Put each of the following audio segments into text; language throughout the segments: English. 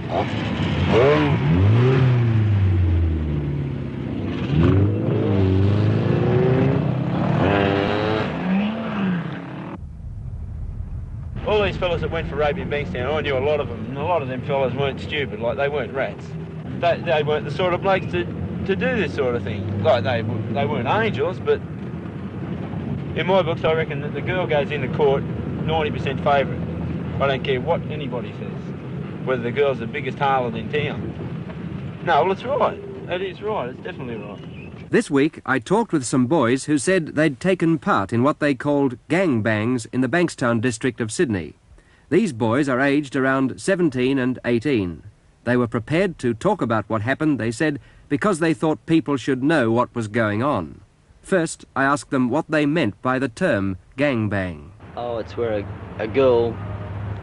All these fellas that went for rape in Bankstown, I knew a lot of them, and a lot of them fellas weren't stupid, like they weren't rats. They weren't the sort of blokes to do this sort of thing. Like they weren't angels, but in my books I reckon that the girl goes into court 90% favourite. I don't care what anybody says, whether the girl's the biggest harlot in town. No, well, it's right. It is right. It's definitely right. This week, I talked with some boys who said they'd taken part in what they called gang bangs in the Bankstown district of Sydney. These boys are aged around 17 and 18. They were prepared to talk about what happened, they said, because they thought people should know what was going on. First, I asked them what they meant by the term gang bang. Oh, it's where a girl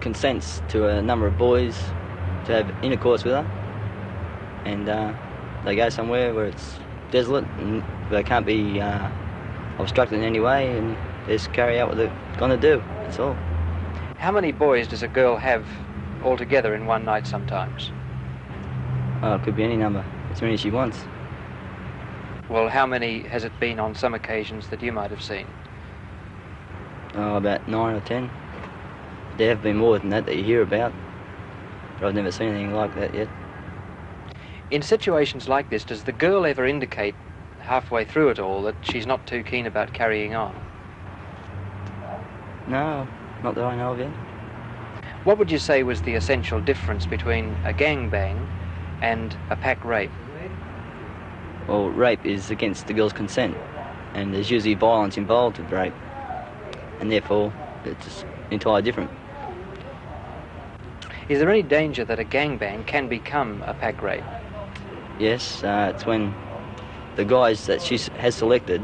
consents to a number of boys to have intercourse with her, and they go somewhere where it's desolate and they can't be obstructed in any way, and they just carry out what they're going to do. That's all. How many boys does a girl have altogether in one night sometimes? Oh, it could be any number, as many as she wants. Well, how many has it been on some occasions that you might have seen? Oh, about 9 or 10. There have been more than that you hear about, but I've never seen anything like that yet. In situations like this, does the girl ever indicate halfway through it all that she's not too keen about carrying on? No, not that I know of yet. What would you say was the essential difference between a gangbang and a pack rape? Well, rape is against the girl's consent, and there's usually violence involved with rape, and therefore it's entirely different. Is there any danger that a gangbang can become a pack rape? Yes, it's when the guys that she has selected,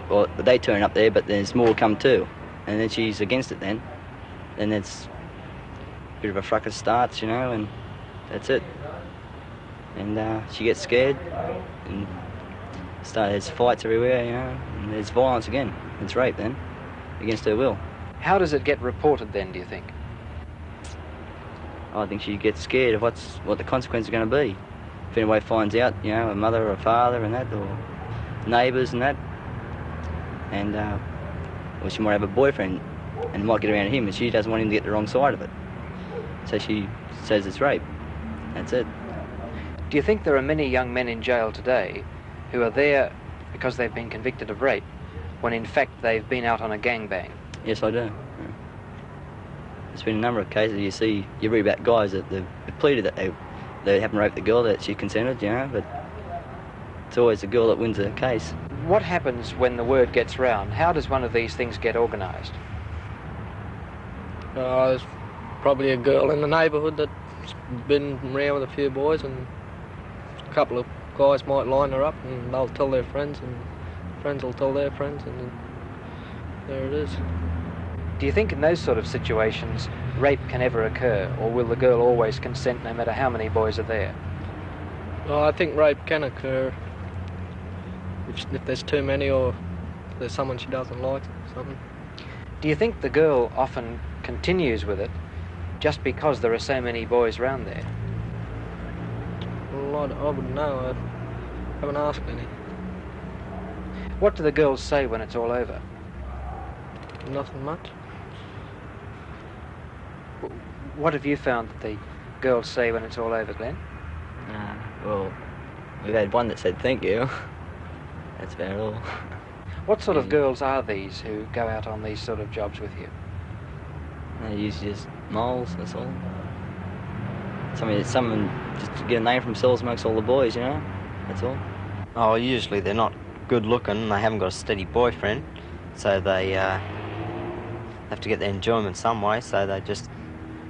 well, they turn up there, but there's more come too, and then she's against it then. Then it's a bit of a fracas starts, you know, and that's it. And she gets scared, and there's fights everywhere, you know, and there's violence again. It's rape then, against her will. How does it get reported then, do you think? I think she gets scared of what the consequences are going to be. If anybody finds out, you know, a mother or a father and that, or neighbours and that, and or she might have a boyfriend and might get around him, and she doesn't want him to get the wrong side of it. So she says it's rape. That's it. Do you think there are many young men in jail today who are there because they've been convicted of rape, when in fact they've been out on a gangbang? Yes, I do. Yeah. There's been a number of cases you read about guys that they've pleaded that they haven't raped the girl, that she consented, you know, but it's always the girl that wins the case. What happens when the word gets round? How does one of these things get organised? There's probably a girl in the neighbourhood that's been around with a few boys, and a couple of guys might line her up and they'll tell their friends, and friends will tell their friends, and then there it is. Do you think in those sort of situations rape can ever occur, or will the girl always consent no matter how many boys are there? Well, I think rape can occur if there's too many, or if there's someone she doesn't like or something. Do you think the girl often continues with it just because there are so many boys round there? Well, I wouldn't know. I haven't asked any. What do the girls say when it's all over? Nothing much. What have you found that the girls say when it's all over, Glenn? Well, we've had one that said thank you. That's about all. What sort of girls are these who go out on these sort of jobs with you? They're usually just moles, that's all. Someone just to get a name for themselves amongst all the boys, you know? That's all. Oh, usually they're not good looking and they haven't got a steady boyfriend, so they have to get their enjoyment some way, so they just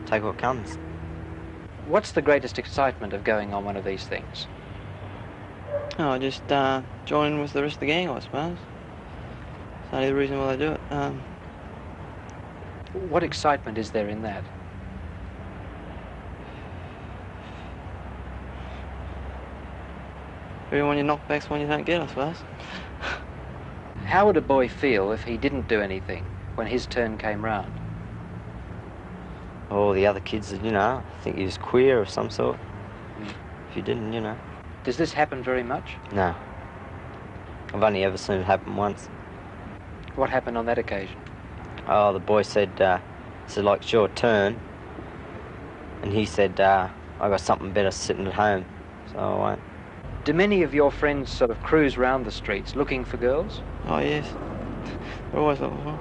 take what comes. What's the greatest excitement of going on one of these things? Oh, just join with the rest of the gang, I suppose. That's the only reason why they do it. What excitement is there in that? Everyone you knock back's one you don't get, I suppose. How would a boy feel if he didn't do anything when his turn came round? all the other kids, you know, think he was queer of some sort. If you didn't, you know. Does this happen very much? No. I've only ever seen it happen once. What happened on that occasion? Oh, the boy said, like, it's your turn. And he said, I got something better sitting at home, so I won't. Do many of your friends sort of cruise round the streets looking for girls? Oh, yes. They're always looking for.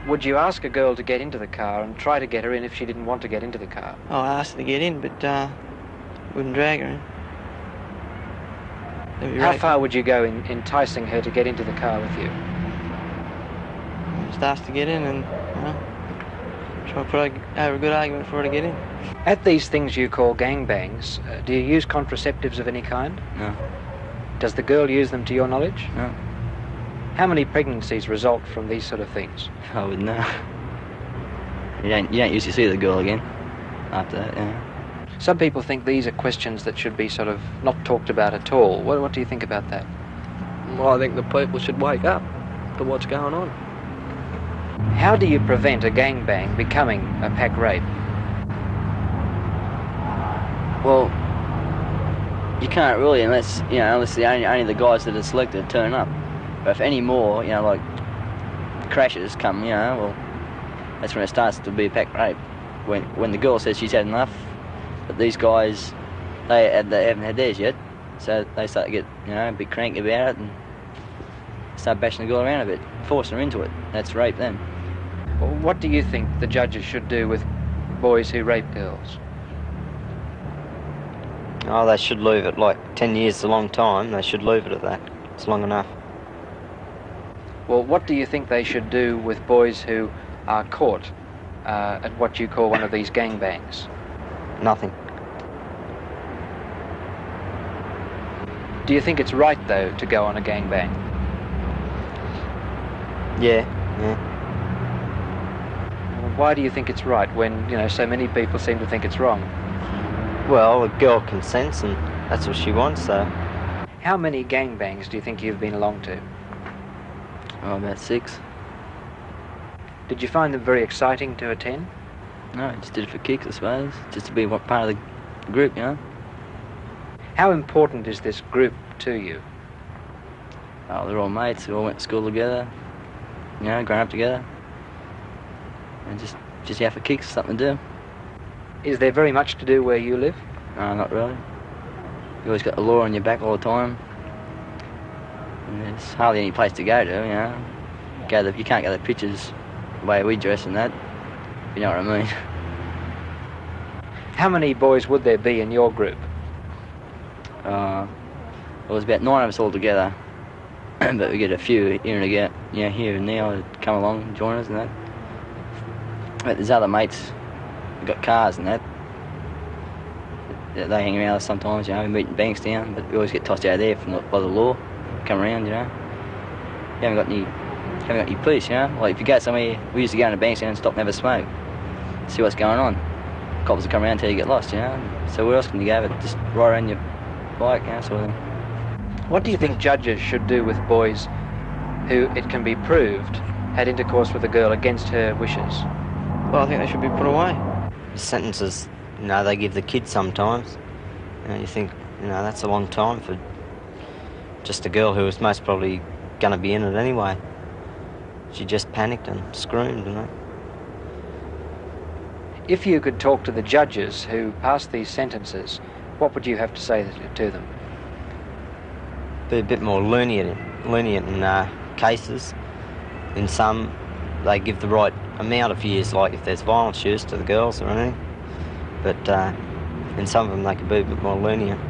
Would you ask a girl to get into the car and try to get her in if she didn't want to get into the car? Oh, I asked her to get in, but wouldn't drag her in. They'd be How right. far would you go in enticing her to get into the car with you? Just asked to get in and, you know, try to have a good argument for her to get in. At these things you call gangbangs, do you use contraceptives of any kind? No. Does the girl use them to your knowledge? No. How many pregnancies result from these sort of things? I wouldn't know. You don't usually see the girl again after that, yeah. Some people think these are questions that should be sort of not talked about at all. What do you think about that? Well, I think the people should wake up to what's going on. How do you prevent a gangbang becoming a pack rape? Well, you can't really unless the only the guys that are selected turn up. But if any more, you know, like crashes come, you know, well, that's when it starts to be a pack rape. When the girl says she's had enough, but these guys, they haven't had theirs yet, so they start to get, you know, a bit cranky about it and start bashing the girl around a bit, forcing her into it. That's rape then. Well, what do you think the judges should do with boys who rape girls? Oh, they should leave it, like 10 years is a long time, they should leave it at that. It's long enough. Well, what do you think they should do with boys who are caught at what you call one of these gangbangs? Nothing. Do you think it's right, though, to go on a gangbang? Yeah. Well, why do you think it's right when, you know, so many people seem to think it's wrong? Well, a girl consents and that's what she wants, so. How many gangbangs do you think you've been along to? Oh, about 6. Did you find them very exciting to attend? No, I just did it for kicks, I suppose, just to be part of the group, you know. How important is this group to you? Oh, they're all mates. We all went to school together, you know, grown up together, and just out for kicks, something to do. Is there very much to do where you live? No, not really. You always got the law on your back all the time. And there's hardly any place to go to, you know. You can't go to the pictures the way we dress and that, if you know what I mean. How many boys would there be in your group? There was about 9 of us all together, but we get a few here and again, you know, here and there that come along, join us and that. But there's other mates who've got cars and that. They hang around us sometimes, you know, we meet in Bankstown, but we always get tossed out of there by the law, come around, you know. You haven't got any police, you know. Like if you go somewhere, we used to go into Bankstown and stop and have a smoke, see what's going on. Cops will come around until you get lost, you know. So where else can you go but just ride around your bike, you know, sort of thing. What do you think judges should do with boys who, it can be proved, had intercourse with a girl against her wishes? Well, I think they should be put away. The sentences, you know, they give the kids sometimes. You know, you think, you know, that's a long time for just a girl who was most probably going to be in it anyway. She just panicked and screamed, you know. If you could talk to the judges who passed these sentences, what would you have to say to them? Be a bit more lenient in cases. In some, they give the right amount of years, like if there's violence used to the girls or anything. But in some of them, they could be a bit more lenient.